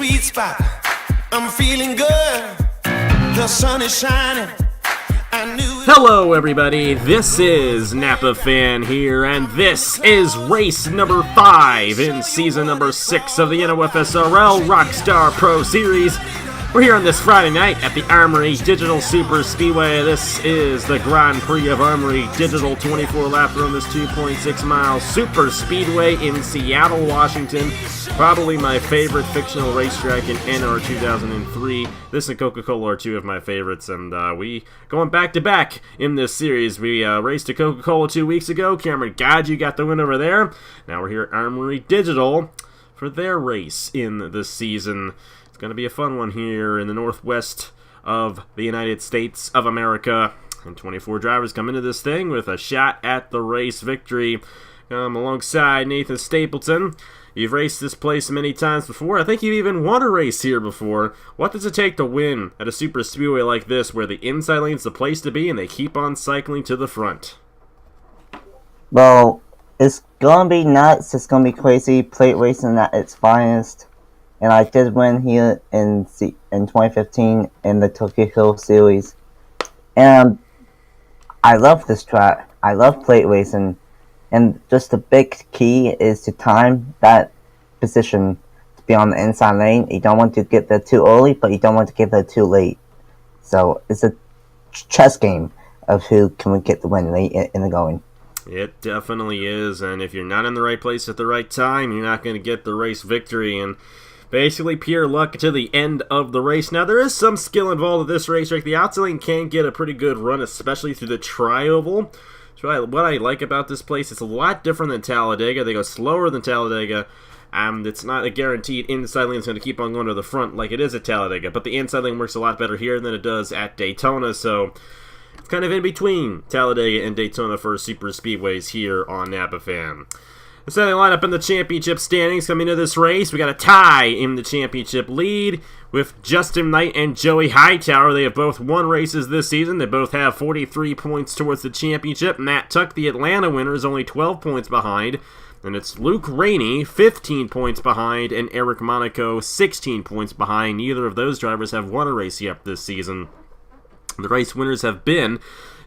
sweet spot. I'm feeling good. The sun is shining. Hello everybody, this is Napa Fan here, and this is race number 5 in season number 6 of the NOFSRL Rockstar Pro Series. We're here on this Friday night at the Armory Digital Superspeedway. This is the Grand Prix of Armory Digital, 24-lap run, this 2.6-mile super speedway in Seattle, Washington. Probably my favorite fictional racetrack in NR 2003. This and Coca-Cola are two of my favorites, and we going back-to-back in this series. We raced at Coca-Cola 2 weeks ago. Cameron Gadget got the win over there. Now we're here at Armory Digital for their race in the season. Going to be a fun one here in the northwest of the United States of America. And 24 drivers come into this thing with a shot at the race victory. Alongside Nathan Stapleton. You've raced this place many times before. I think you've even won a race here before. What does it take to win at a super speedway like this, where the inside lane's the place to be and they keep on cycling to the front? Well, it's going to be nuts. It's going to be crazy. Plate racing at its finest. And I did win here in 2015 in the Tokyo Series. And I love this track. I love plate racing. And just the big key is to time that position to be on the inside lane. You don't want to get there too early, but you don't want to get there too late. So it's a chess game of who can get the win late in the going. It definitely is. And if you're not in the right place at the right time, you're not going to get the race victory. And basically pure luck to the end of the race. Now, there is some skill involved with this racetrack. The outside lane can get a pretty good run, especially through the tri-oval. So what I like about this place, it's a lot different than Talladega. They go slower than Talladega. It's not a guaranteed inside lane is going to keep on going to the front like it is at Talladega. But the inside lane works a lot better here than it does at Daytona. So it's kind of in between Talladega and Daytona for super speedways here on Napa Fan. The starting lineup in the championship standings coming into this race. We got a tie in the championship lead with Justin Knight and Joey Hightower. They have both won races this season. They both have 43 points towards the championship. Matt Tuck, the Atlanta winner, is only 12 points behind. And it's Luke Rainey, 15 points behind, and Eric Monaco, 16 points behind. Neither of those drivers have won a race yet this season. The race winners have been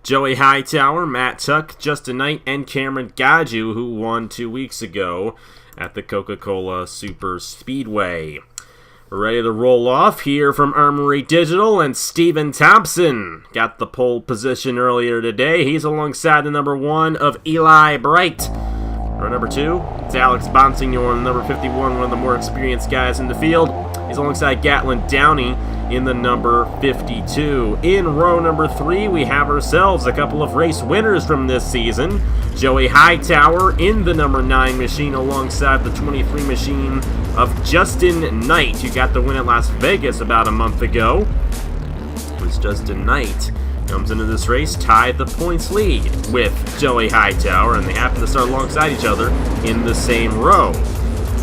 Joey Hightower, Matt Tuck, Justin Knight, and Cameron Gadget, who won 2 weeks ago at the Coca-Cola Super Speedway. We're ready to roll off here from Armory Digital, and Steven Thompson got the pole position earlier today. He's alongside the number 1 of Eli Bright. Or number 2, it's Alex Bonsignor, number 51, one of the more experienced guys in the field. He's alongside Gatlin Downey in the number 52. In row number 3, we have ourselves a couple of race winners from this season. Joey Hightower in the number 9 machine alongside the 23 machine of Justin Knight, who got the win at Las Vegas about a month ago. It was Justin Knight comes into this race, tied the points lead with Joey Hightower, and they happen to start alongside each other in the same row.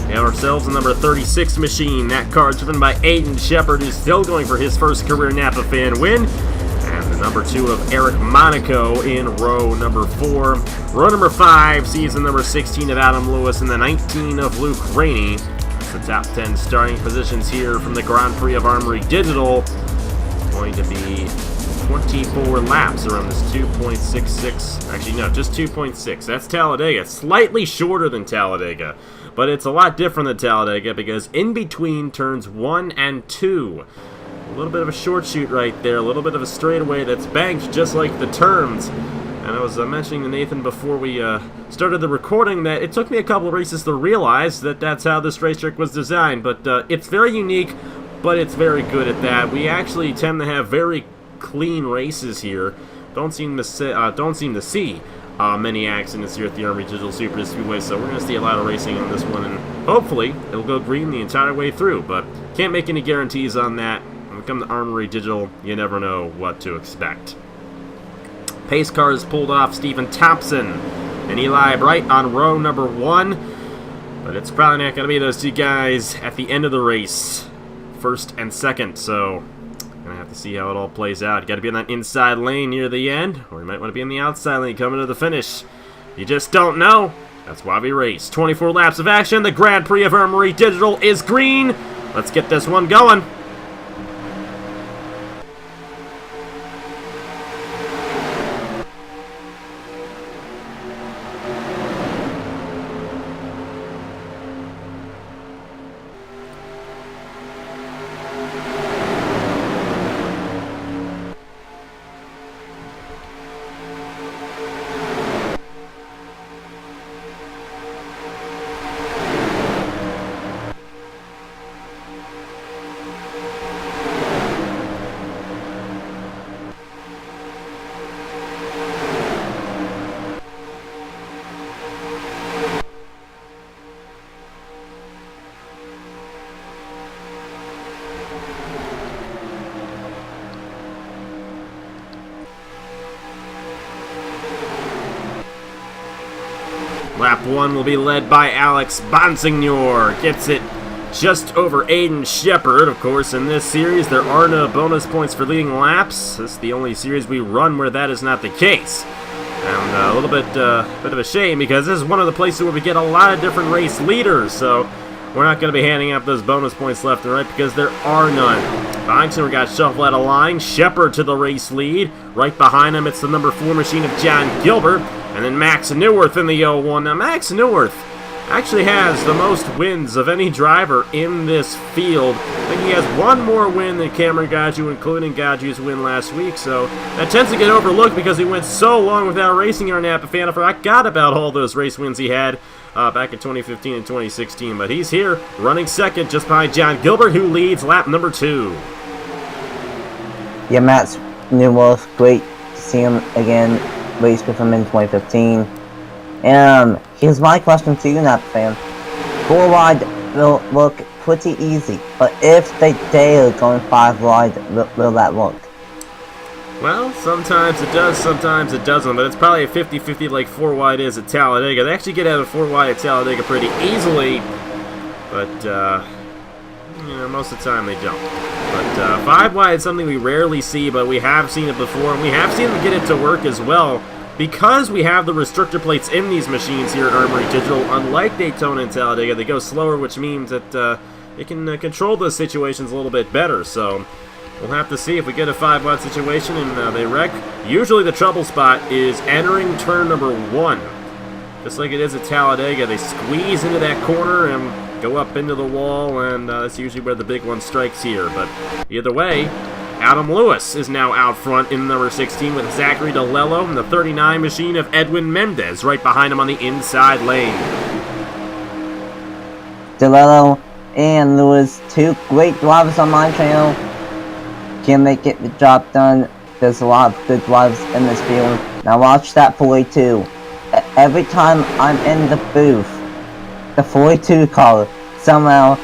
We have ourselves a number 36 machine. That car driven by Aiden Shepard, who's still going for his first career Napa Fan win. And the number 2 of Eric Monaco in row number 4. Row number 5 sees the number 16 of Adam Lewis and the 19 of Luke Rainey. That's the top 10 starting positions here from the Grand Prix of Armory Digital. Going to be 24 laps around this 2.66. Actually, no, just 2.6. That's Talladega. Slightly shorter than Talladega. But it's a lot different than Talladega because in between turns 1 and 2, a little bit of a short shoot right there, a little bit of a straightaway that's banked just like the turns. And I was mentioning to Nathan before we started the recording that it took me a couple of races to realize that that's how this racetrack was designed. But it's very unique, but it's very good at that. We actually tend to have very clean races here. Don't seem to see many accidents here at the Armory Digital Superspeedway, so we're going to see a lot of racing on this one, and hopefully it'll go green the entire way through, but can't make any guarantees on that. When it comes to Armory Digital, you never know what to expect. Pace cars pulled off Steven Thompson and Eli Bright on row number 1, but it's probably not going to be those two guys at the end of the race, first and second, so gonna have to see how it all plays out. You gotta be in that inside lane near the end, or you might want to be in the outside lane coming to the finish. You just don't know. That's why we race. 24 laps of action. The Grand Prix of Armory Digital is green. let's get this one going. Lap 1 will be led by Alex Bonsignor. Gets it just over Aiden Shepard. Of course, in this series, there are no bonus points for leading laps. This is the only series we run where that is not the case. And a little bit of a shame, because this is one of the places where we get a lot of different race leaders. So we're not going to be handing out those bonus points left and right because there are none. Bonsignor got shuffled out of line. Shepard to the race lead. Right behind him, it's the number 4 machine of John Gilbert. And then Max Neuwirth in the 01. Now, Max Neuwirth actually has the most wins of any driver in this field. I think he has one more win than Cameron Gadju, including Gadju's win last week. So that tends to get overlooked because he went so long without racing here in Napa Fan. I forgot about all those race wins he had back in 2015 and 2016. But he's here running second just behind John Gilbert, who leads lap number 2. Yeah, Max Neuwirth, great to see him again. Raced with him in 2015. Here's my question to you, Napa Fan. 4 wide will look pretty easy, but if they dare going 5 wide, will that work? Well, sometimes it does, sometimes it doesn't, but it's probably a 50-50 like 4 wide is at Talladega. They actually get out of 4 wide at Talladega pretty easily, but, you know, most of the time they don't. But 5 wide is something we rarely see, but we have seen it before, and we have seen them get it to work as well. Because we have the restrictor plates in these machines here at Armory Digital, unlike Daytona and Talladega, they go slower, which means that it can control those situations a little bit better. So we'll have to see if we get a 5 wide situation and they wreck. Usually the trouble spot is entering turn number 1. Just like it is at Talladega, they squeeze into that corner and go up into the wall, and that's usually where the big one strikes here. But either way, Adam Lewis is now out front in number 16 with Zachary DeLello and the 39 machine of Edwin Mendez right behind him on the inside lane. DeLello and Lewis, 2 great drivers on my channel. Can they get the job done? There's a lot of good drivers in this field. Now watch that 42. Every time I'm in the booth, the 42 car somehow,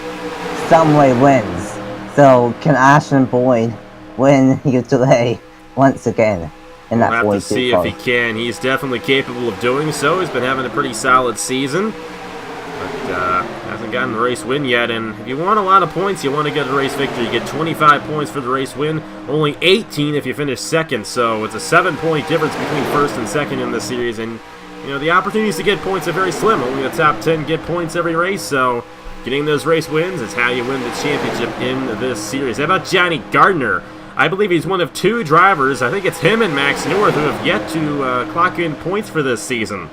someway wins. So can Ashton Boyd win here today once again in that 42 car? We'll have to see if he can. He's definitely capable of doing so. He's been having a pretty solid season, but hasn't gotten the race win yet. And if you want a lot of points, you want to get a race victory. You get 25 points for the race win, only 18 if you finish second. So it's a 7-point difference between first and second in this series. And you know, the opportunities to get points are very slim. Only the top 10 get points every race, so getting those race wins is how you win the championship in this series. How about Johnny Gardner? I believe he's one of 2 drivers, I think it's him and Max Neuwirth, who have yet to clock in points for this season.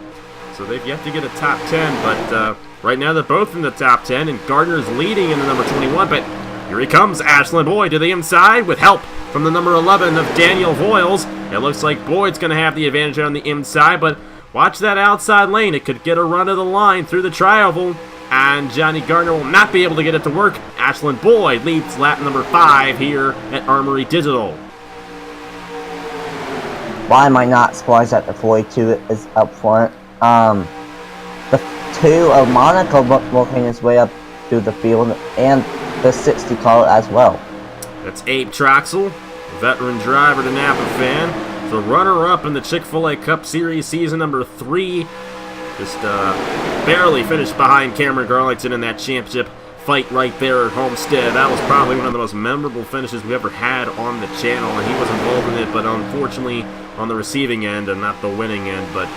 So they've yet to get a top 10, but right now they're both in the top 10, and Gardner's leading in the number 21, but here he comes, Ashland Boyd to the inside with help from the number 11 of Daniel Voiles. It looks like Boyd's going to have the advantage on the inside, but watch that outside lane. It could get a run of the line through the tri-oval, and Johnny Gardner will not be able to get it to work. Ashland Boyd leads lap number 5 here at Armory Digital. Why am I not surprised that the 42 is up front? The 2 of Monaco working his way up through the field, and the 60 car as well. That's Abe Troxel, veteran driver to Napa Fan. The runner-up in the Chick-fil-A Cup Series season number 3. Just barely finished behind Cameron Garlington in that championship fight right there at Homestead. That was probably one of the most memorable finishes we ever had on the channel, and he was involved in it, but unfortunately on the receiving end and not the winning end. But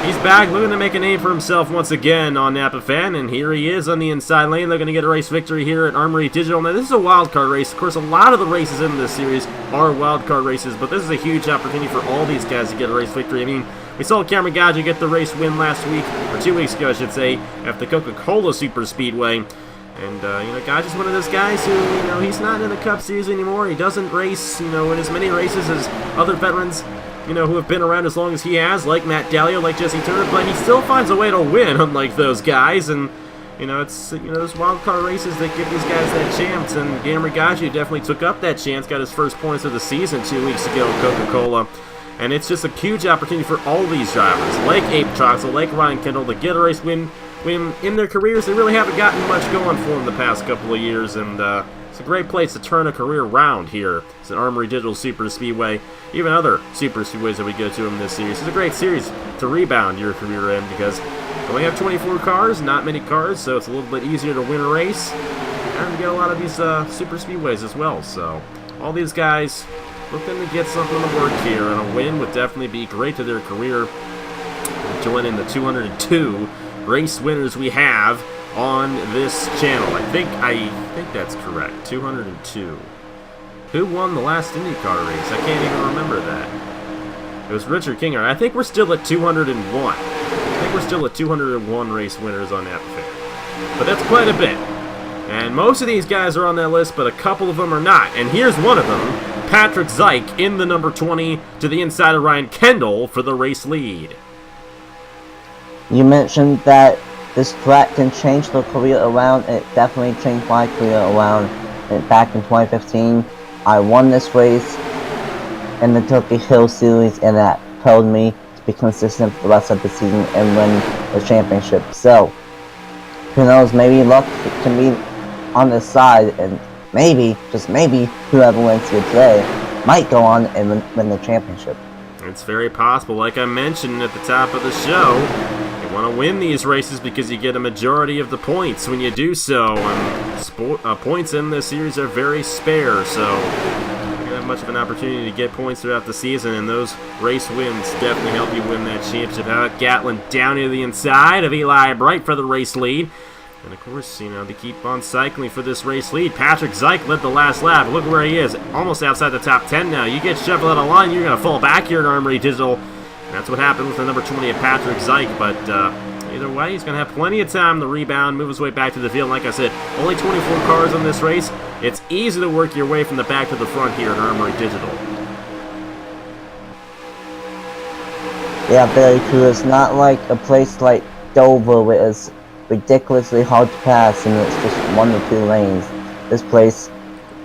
he's back looking to make a name for himself once again on Napa Fan, and here he is on the inside lane. They're going to get a race victory here at Armory Digital. Now, this is a wildcard race. Of course, a lot of the races in this series are wildcard races, but this is a huge opportunity for all these guys to get a race victory. I mean, we saw Cameron Gadget get the race win last week, or 2 weeks ago, I should say, at the Coca-Cola Superspeedway. And, you know, Gadget's one of those guys who, you know, he's not in the Cup Series anymore. He doesn't race, you know, in as many races as other veterans, you know, who have been around as long as he has, like Matt Dallio, like Jesse Turner, but he still finds a way to win, unlike those guys. And, you know, it's, you know, those wild card races that give these guys that chance, and Cameron Gadget definitely took up that chance, got his first points of the season 2 weeks ago at Coca-Cola. And it's just a huge opportunity for all these drivers, like Abe Troxel, like Ryan Kendall, to get a race win when in their careers they really haven't gotten much going for them the past couple of years. And it's a great place to turn a career around here. It's an Armory Digital Superspeedway, even other super speedways that we go to in this series. It's a great series to rebound your career in because you only have 24 cars, not many cars, so it's a little bit easier to win a race. And you get a lot of these super speedways as well. So all these guys looking to get something to work here, and a win would definitely be great to their career. Join in the 202 race winners we have on this channel. I think that's correct. 202. Who won the last IndyCar race? I can't even remember that. It was Richard Kinger. I think we're still at 201. I think we're still at 201 race winners on that fair. But that's quite a bit. And most of these guys are on that list, but a couple of them are not. And here's one of them. Patrick Zeich in the number 20 to the inside of Ryan Kendall for the race lead. You mentioned that this track can change the career around. It definitely changed my career around. And back in 2015, I won this race in the Turkey Hill Series, and that propelled me to be consistent for the rest of the season and win the championship. So, who knows, maybe luck can be on the side, and maybe, just maybe, whoever wins here today might go on and win the championship. It's very possible. Like I mentioned at the top of the show, you want to win these races because you get a majority of the points when you do so. And points in this series are very spare, so you don't have much of an opportunity to get points throughout the season, and those race wins definitely help you win that championship. How about Gatlin down to the inside of Eli Bright for the race lead? And of course, you know, they keep on cycling for this race lead. Patrick Zeich led the last lap. Look where he is, almost outside the top 10 now. You get shoved out of line, you're going to fall back here in Armory Digital. And that's what happened with the number 20 of Patrick Zeich. But either way, he's going to have plenty of time to rebound, move his way back to the field. Like I said, only 24 cars on this race. It's easy to work your way from the back to the front here at Armory Digital. Yeah, very true. It's not like a place like Dover where it's ridiculously hard to pass and it's just 1 or 2 lanes. This place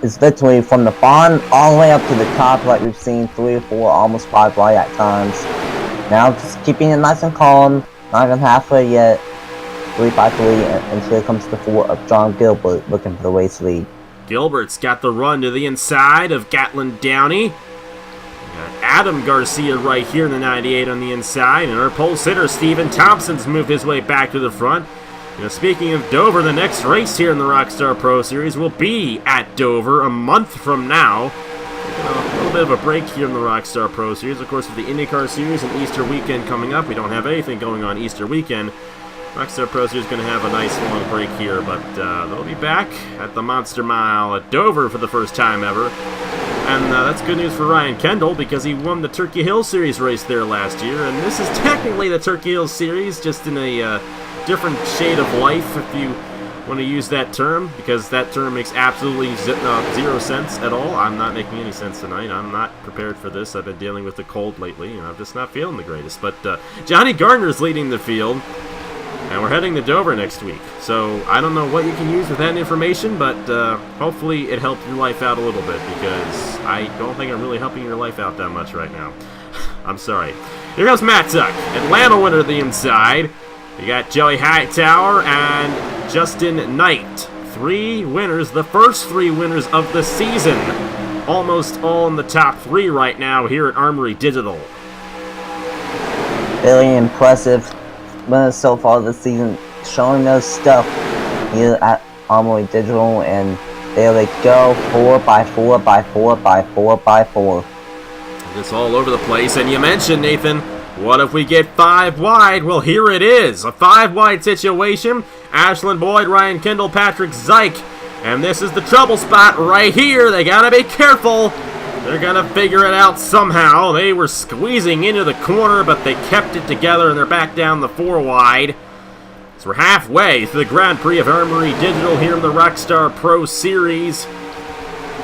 is literally from the bottom all the way up to the top, like we've seen 3 or 4, almost 5 right at times. Now just keeping it nice and calm, not even halfway yet. 3 by 3, and here comes the 4 of John Gilbert looking for the race lead. Gilbert's got the run to the inside of Gatlin Downey. Adam Garcia right here in the 98 on the inside, and our pole sitter Steven Thompson's moved his way back to the front. You know, speaking of Dover, the next race here in the Rockstar Pro Series will be at Dover a month from now. A little bit of a break here in the Rockstar Pro Series. Of course, with the IndyCar Series and Easter weekend coming up, we don't have anything going on Easter weekend. Rockstar Pro Series is going to have a nice long break here, but they'll be back at the Monster Mile at Dover for the first time ever. And that's good news for Ryan Kendall because he won the Turkey Hill Series race there last year. And this is technically the Turkey Hill Series, just in a different shade of life, if you want to use that term, because that term makes absolutely zero sense at all. I'm not making any sense tonight. I'm not prepared for this. I've been dealing with the cold lately, and I'm just not feeling the greatest. But Johnny Gardner's leading the field, and we're heading to Dover next week. So I don't know what you can use with that information, but hopefully it helped your life out a little bit, because I don't think I'm really helping your life out that much right now. I'm sorry. Here goes Matt Tuck. Atlanta winner to the inside. You got Joey Hightower and Justin Knight. 3 winners, the first 3 winners of the season. Almost all in the top 3 right now here at Armory Digital. Very impressive winners so far this season, showing their stuff here at Armory Digital, and there they go, 4x4x4x4x4. It's all over the place, and you mentioned, Nathan, what if we get 5 wide? Well, here it is, a 5 wide situation. Ashland Boyd, Ryan Kendall, Patrick Zyke, and this is the trouble spot right here. They gotta be careful. They're gonna figure it out somehow. They were squeezing into the corner, but they kept it together, and they're back down the 4 wide. So we're halfway through the Grand Prix of Armory Digital here in the Rockstar Pro Series.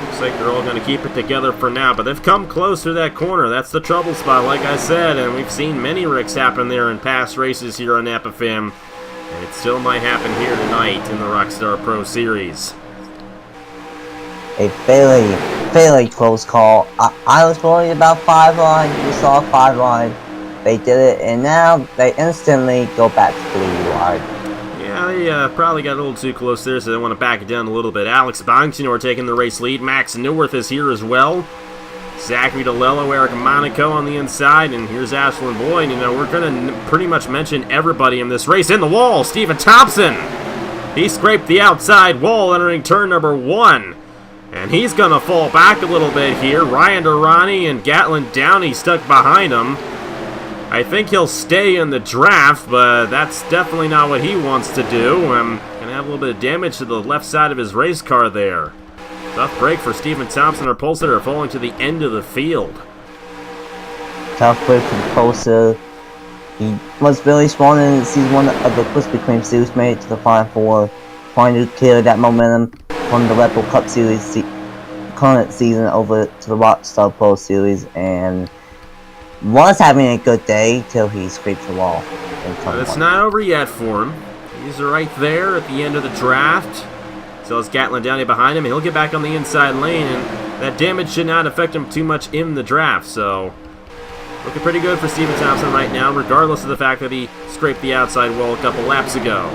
Looks like they're all going to keep it together for now, but they've come close to that corner. That's the trouble spot, like I said, and we've seen many wrecks happen there in past races here on Epifim, and it still might happen here tonight in the Rockstar Pro Series. A fairly close call. I was worried about 5 wide. We saw 5 wide. They did it, and now they instantly go back to 3 wide. Yeah, they probably got a little too close there, so they want to back it down a little bit. Alex Bonksino taking the race lead. Max Neuwirth is here as well. Zachary DeLello, Eric Monaco on the inside, and here's Ashland Boyd. You know, we're going to pretty much mention everybody in this race. In the wall, Stephen Thompson. He scraped the outside wall entering turn number 1. And he's going to fall back a little bit here. Ryan Durrani and Gatlin Downey stuck behind him. I think he'll stay in the draft, but that's definitely not what he wants to do. Going to have a little bit of damage to the left side of his race car there. Tough break for Stephen Thompson or Pulsar falling to the end of the field. Tough break for Pulsar. He was really strong in season 1 of the Krispy Kreme Series, made it to the Final Four, trying to carry that momentum from the Red Bull Cup Series current season over to the Rockstar Pro Series, and was having a good day till he scraped the wall. But it's not over yet for him. He's right there at the end of the draft. So it's Gatlin Downey behind him, and he'll get back on the inside lane, and that damage should not affect him too much in the draft. So looking pretty good for Stephen Thompson right now, regardless of the fact that he scraped the outside wall a couple laps ago.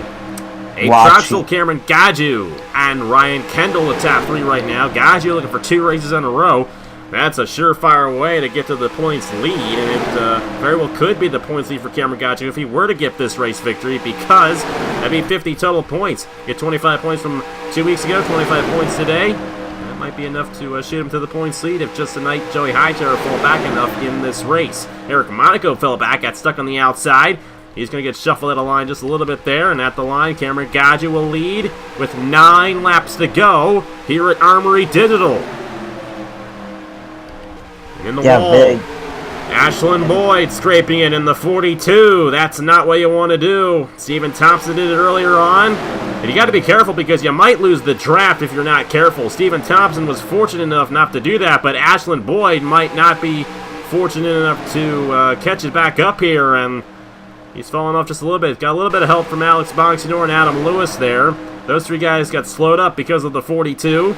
Troxel, Cameron Gaju, and Ryan Kendall at top 3 right now. Gaju looking for 2 races in a row. That's a surefire way to get to the points lead, and it very well could be the points lead for Cameron Gaju if he were to get this race victory, because that'd be 50 total points. Get 25 points from 2 weeks ago, 25 points today. That might be enough to shoot him to the points lead if just tonight Joey Hightower fell back enough in this race. Eric Monaco fell back, got stuck on the outside. He's going to get shuffled out of line just a little bit there, and at the line, Cameron Gaju will lead with 9 laps to go here at Armory Digital. In the wall, big. Ashland Boyd scraping it in the 42. That's not what you want to do. Stephen Thompson did it earlier on. And you got to be careful because you might lose the draft if you're not careful. Stephen Thompson was fortunate enough not to do that, but Ashland Boyd might not be fortunate enough to catch it back up here, and he's fallen off just a little bit. Got a little bit of help from Alex Bonksino and Adam Lewis there. Those 3 guys got slowed up because of the 42.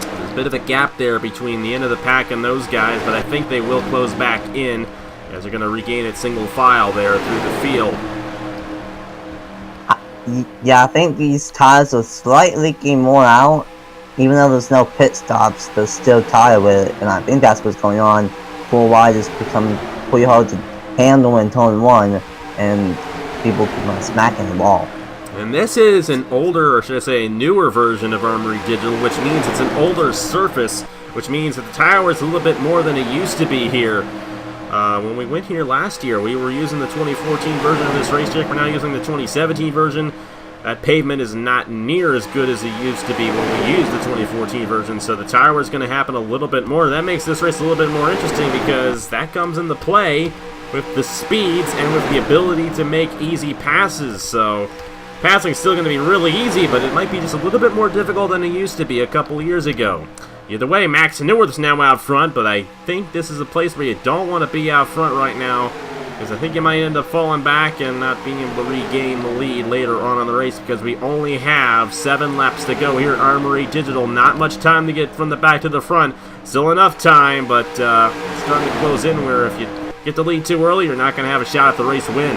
There's a bit of a gap there between the end of the pack and those guys, but I think they will close back in as they're going to regain it single file there through the field. Yeah, I think these tires are slightly leaking more out. Even though there's no pit stops, they're still tired with it, and I think that's what's going on. 4 wide is becoming pretty hard to handle in turn 1, and people keep smacking the wall. And this is an older, or should I say a newer version of Armory Digital, which means it's an older surface, which means that the tire is a little bit more than it used to be here. When we went here last year, we were using the 2014 version of this racetrack. We're now using the 2017 version. That pavement is not near as good as it used to be when we used the 2014 version, so the tire wear is going to happen a little bit more. That makes this race a little bit more interesting because that comes into play with the speeds and with the ability to make easy passes. So passing is still going to be really easy, but it might be just a little bit more difficult than it used to be a couple of years ago. Either way, Max Neuwirth is now out front, but I think this is a place where you don't want to be out front right now, because I think you might end up falling back and not being able to regain the lead later on in the race, because we only have 7 laps to go here at Armory Digital. Not much time to get from the back to the front. Still enough time, but it's starting to close in where if you get the lead too early, you're not going to have a shot at the race win.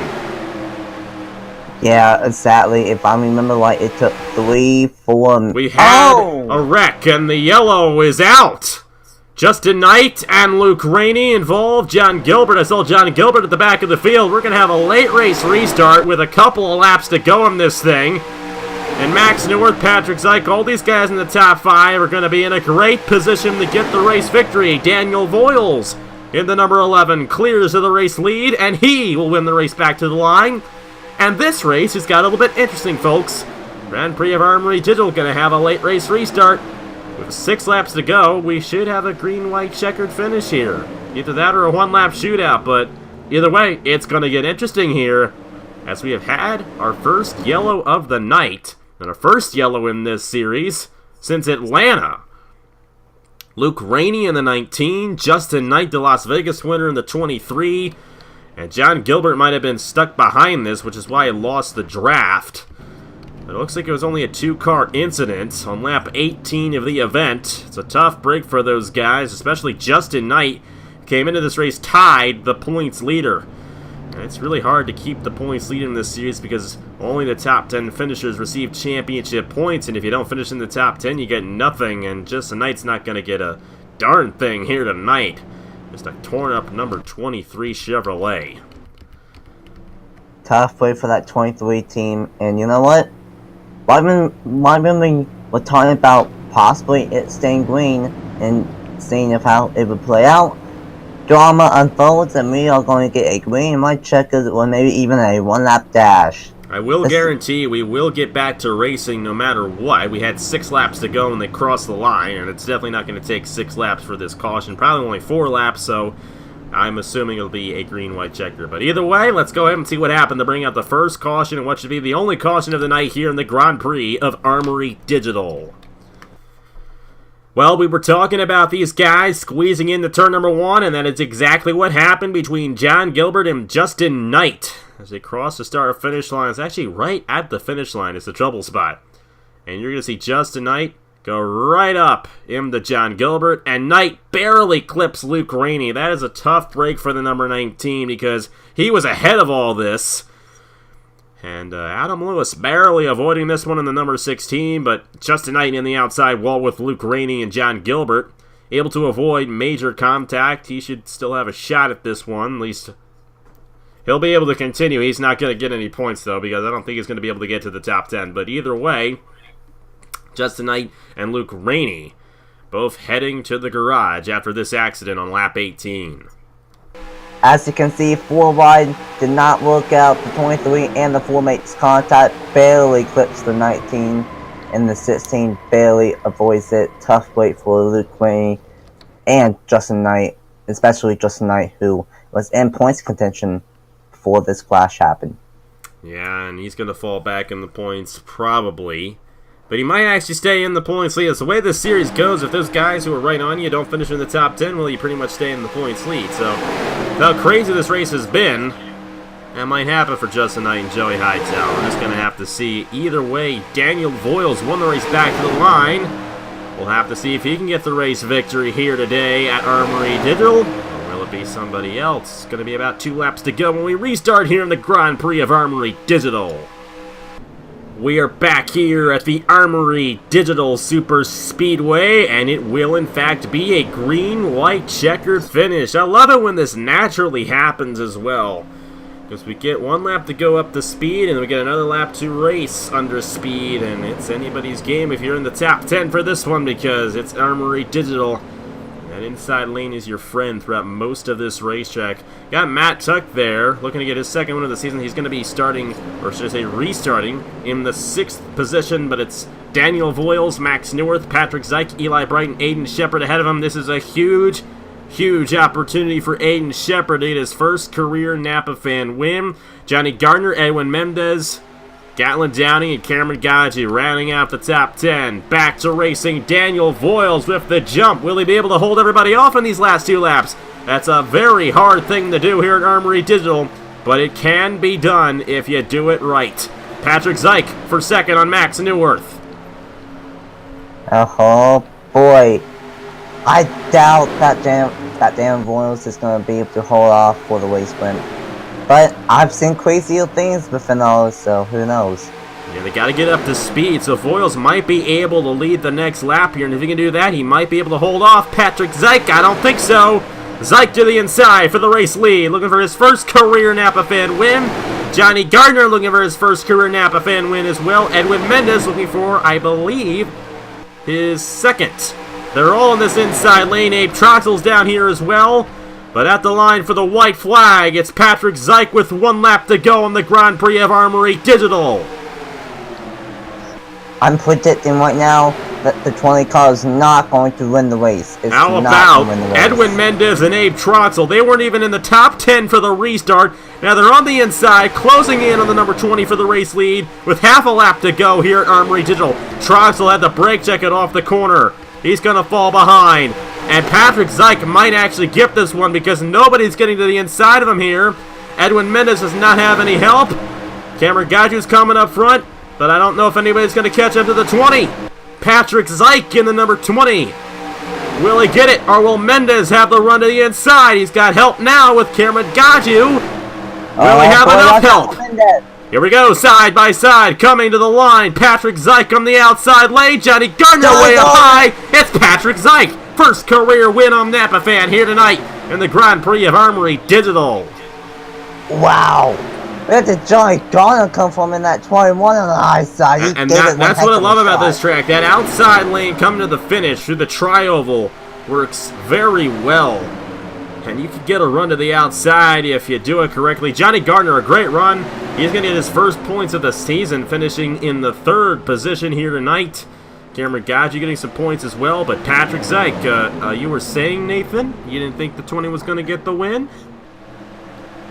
Yeah, sadly, if I remember right, it took 3, 4... We had a wreck, and the yellow is out. Justin Knight and Luke Rainey involved. John Gilbert, I saw John Gilbert at the back of the field. We're going to have a late race restart with a couple of laps to go in this thing. And Max Newworth, Patrick Zyk, all these guys in the top 5 are going to be in a great position to get the race victory. Daniel Voiles in the number 11 clears to the race lead, and he will win the race back to the line. And this race has got a little bit interesting, folks. Grand Prix of Armory Digital going to have a late race restart. With 6 laps to go, we should have a green-white checkered finish here. Either that or a one-lap shootout, but either way, it's going to get interesting here, as we have had our first yellow of the night. And our first yellow in this series since Atlanta. Luke Rainey in the 19, Justin Knight, the Las Vegas winner in the 23, and John Gilbert might have been stuck behind this, which is why he lost the draft. But it looks like it was only a 2-car incident on lap 18 of the event. It's a tough break for those guys, especially Justin Knight, who came into this race tied the points leader. And it's really hard to keep the points lead in this series because only the top 10 finishers receive championship points, and if you don't finish in the top 10, you get nothing, and Justin Knight's not going to get a darn thing here tonight. Just a torn-up number 23 Chevrolet. Tough way for that 23 team, and you know what? Why when we were talking about possibly it staying green and seeing if how it would play out, drama unfolds and we are going to get a green white checkers or maybe even a one-lap dash. I will guarantee we will get back to racing no matter what. We had 6 laps to go when they crossed the line, and it's definitely not going to take 6 laps for this caution. Probably only 4 laps, so I'm assuming it'll be a green-white checker. But either way, let's go ahead and see what happened to bring out the first caution and what should be the only caution of the night here in the Grand Prix of Armory Digital. Well, we were talking about these guys squeezing into turn number 1, and that is exactly what happened between John Gilbert and Justin Knight. As they cross the start-finish line, it's actually right at the finish line is the trouble spot. And you're going to see Justin Knight go right up into John Gilbert, and Knight barely clips Luke Rainey. That is a tough break for the number 19 because he was ahead of all this. And Adam Lewis barely avoiding this one in the number 16, but Justin Knight in the outside wall with Luke Rainey and John Gilbert, able to avoid major contact. He should still have a shot at this one, at least he'll be able to continue. He's not going to get any points, though, because I don't think he's going to be able to get to the top 10. But either way, Justin Knight and Luke Rainey both heading to the garage after this accident on lap 18. As you can see, 4 wide did not work out. The 23 and the 4 mates contact barely clips the 19, and the 16 barely avoids it. Tough break for Luke Rainey and Justin Knight, especially Justin Knight, who was in points contention before this crash happened. Yeah, and he's going to fall back in the points probably. But he might actually stay in the points lead. It's the way this series goes. If those guys who are right on you don't finish in the top 10, well, you pretty much stay in the points lead. So, how crazy this race has been, that might happen for Justin Knight and Joey Hightower. We're just going to have to see. Either way, Daniel Voiles won the race back to the line. We'll have to see if he can get the race victory here today at Armory Digital. Or will it be somebody else? It's going to be about 2 laps to go when we restart here in the Grand Prix of Armory Digital. We are back here at the Armory Digital Superspeedway, and it will in fact be a green-white checkered finish. I love it when this naturally happens as well, because we get 1 lap to go up the speed, and we get another lap to race under speed, and it's anybody's game if you're in the top 10 for this one, because it's Armory Digital. That inside lane is your friend throughout most of this racetrack. Got Matt Tuck there, looking to get his 2nd win of the season. He's going to be starting, or should I say restarting, in the 6th position, but it's Daniel Voiles, Max Newworth, Patrick Zyk, Eli Brighton, Aiden Shepard ahead of him. This is a huge, huge opportunity for Aiden Shepard to get his first career Napa fan win. Johnny Gardner, Edwin Mendez, Gatlin Downey, and Cameron Gaji rounding out the top 10. Back to racing, Daniel Voiles with the jump. Will he be able to hold everybody off in these last 2 laps? That's a very hard thing to do here at Armory Digital, but it can be done if you do it right. Patrick Zyk for 2nd on Max Newworth. Oh boy, I doubt that Dan Voiles is going to be able to hold off for the race win. But I've seen crazier things with finals, so who knows? Yeah, they got to get up to speed, so Voiles might be able to lead the next lap here, and if he can do that, he might be able to hold off Patrick Zyk. I don't think so. Zike to the inside for the race lead, looking for his first career Napa fan win. Johnny Gardner looking for his first career Napa fan win as well. Edwin Mendez looking for, I believe, his second. They're all in this inside lane. Abe Troxel's down here as well. But at the line for the white flag, it's Patrick Zike with 1 lap to go on the Grand Prix of Armory Digital. I'm predicting right now that the 20 car is not going to win the race. It's How not about going to win the race. Edwin Mendez and Abe Troxel? They weren't even in the top 10 for the restart. Now they're on the inside, closing in on the number 20 for the race lead with half a lap to go here at Armory Digital. Troxel had the brake check it off the corner. He's going to fall behind. And Patrick Zike might actually get this one because nobody's getting to the inside of him here. Edwin Mendez does not have any help. Cameron Gaju's coming up front, but I don't know if anybody's going to catch up to the 20. Patrick Zike in the number 20. Will he get it, or will Mendez have the run to the inside? He's got help now with Cameron Gaju. Will he have enough help? Here we go, side by side, coming to the line. Patrick Zike on the outside lane. Johnny Gardner way up high. It's Patrick Zike. First career win on Napa fan here tonight in the Grand Prix of Armory Digital. Wow. Where did Johnny Gardner come from in that 21 on the high side? That's what I love about this track. That outside lane coming to the finish through the tri-oval works very well. And you can get a run to the outside if you do it correctly. Johnny Gardner, a great run. He's going to get his first points of the season, finishing in the 3rd position here tonight. Cameron Gaju getting some points as well. But Patrick Zike, you were saying, Nathan, you didn't think the 20 was going to get the win?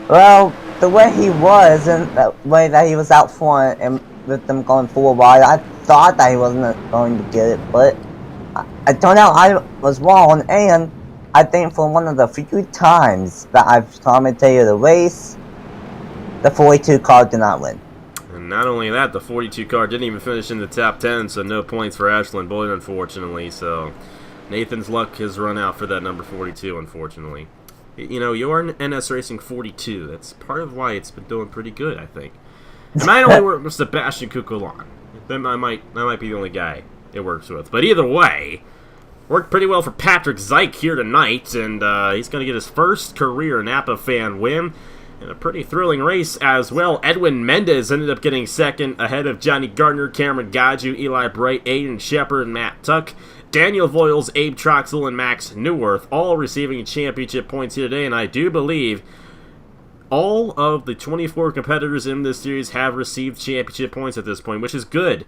Well, the way he was, and the way that he was out front, and with them going full wide, I thought that he wasn't going to get it. But it turned out I was wrong, and I think for one of the few times that I've commentated a race, the 42 car did not win. And not only that, the 42 car didn't even finish in the top 10, so no points for Ashland Boyd, unfortunately. So Nathan's luck has run out for that number 42, unfortunately. You know, you're an NS Racing 42. That's part of why it's been doing pretty good, I think. It might only work with Sebastian Kukulon. That might be the only guy it works with. But either way, worked pretty well for Patrick Zike here tonight, and he's going to get his first career Napa fan win. In a pretty thrilling race as well. Edwin Mendez ended up getting second ahead of Johnny Gardner, Cameron Gaju, Eli Bright, Aiden Shepard, and Matt Tuck. Daniel Voiles, Abe Troxel, and Max Newworth all receiving championship points here today, and I do believe all of the 24 competitors in this series have received championship points at this point, which is good.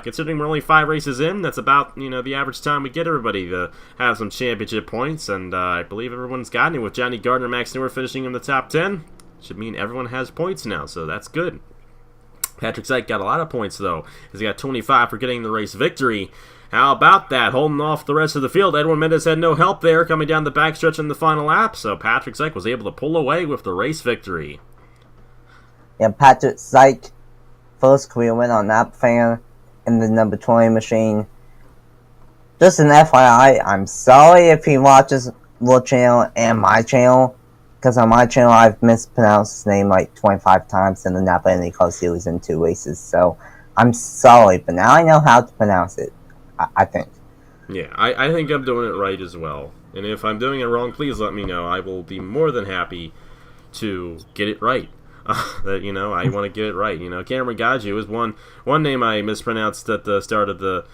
Considering we're only 5 races in, that's about, the average time we get everybody to have some championship points, and I believe everyone's gotten it with Johnny Gardner, Max Newworth finishing in the top 10. Should mean everyone has points now, so that's good. Patrick Zike got a lot of points, though, because he got 25 for getting the race victory. How about that? Holding off the rest of the field. Edwin Mendez had no help there coming down the backstretch in the final lap, so Patrick Zike was able to pull away with the race victory. Yeah, Patrick Zike, first career win on Napa fan in the number 20 machine. Just an FYI, I'm sorry if he watches your channel and my channel, because on my channel I've mispronounced his name like 25 times in the Napa IndyCar Series in 2 races, so I'm sorry, but now I know how to pronounce it. I think. Yeah, I think I'm doing it right as well. And if I'm doing it wrong, please let me know. I will be more than happy to get it right. I want to get it right. Cameron Gaju is one name I mispronounced at the start of the,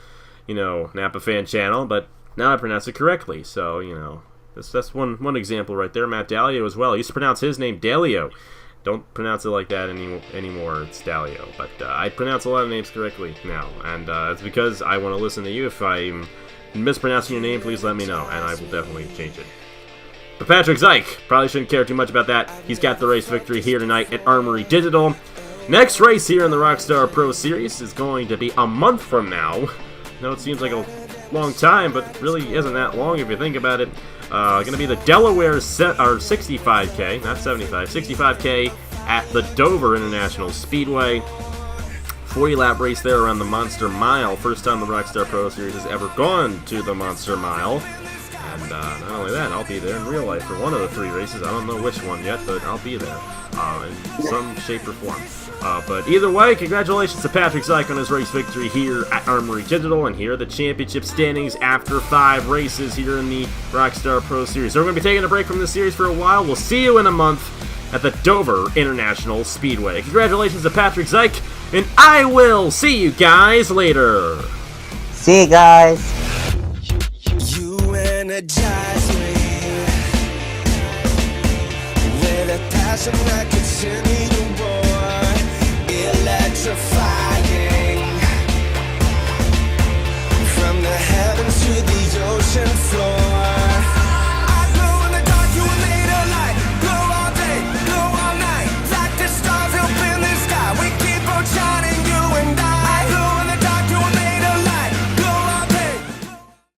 Napa fan channel, but now I pronounce it correctly. So, that's one example right there. Matt Dalio as well. I used to pronounce his name Dalio. Don't pronounce it like that anymore. It's Dalio. But I pronounce a lot of names correctly now. And it's because I want to listen to you. If I'm mispronouncing your name, please let me know. And I will definitely change it. But Patrick Zike, probably shouldn't care too much about that. He's got the race victory here tonight at Armory Digital. Next race here in the Rockstar Pro Series is going to be a month from now. I know it seems like a long time, but it really isn't that long if you think about it. Going to be the Delaware 65K, not 75, 65K at the Dover International Speedway. 40-lap race there around the Monster Mile. First time the Rockstar Pro Series has ever gone to the Monster Mile. And not only that, I'll be there in real life for one of the 3 races. I don't know which one yet, but I'll be there in some shape or form. But either way, congratulations to Patrick Zyke on his race victory here at Armory Digital, and here are the championship standings after 5 races here in the Rockstar Pro Series. So we're going to be taking a break from this series for a while. We'll see you in a month at the Dover International Speedway. Congratulations to Patrick Zyke, and I will see you guys later. See you guys. You energize me with a passion I could send you.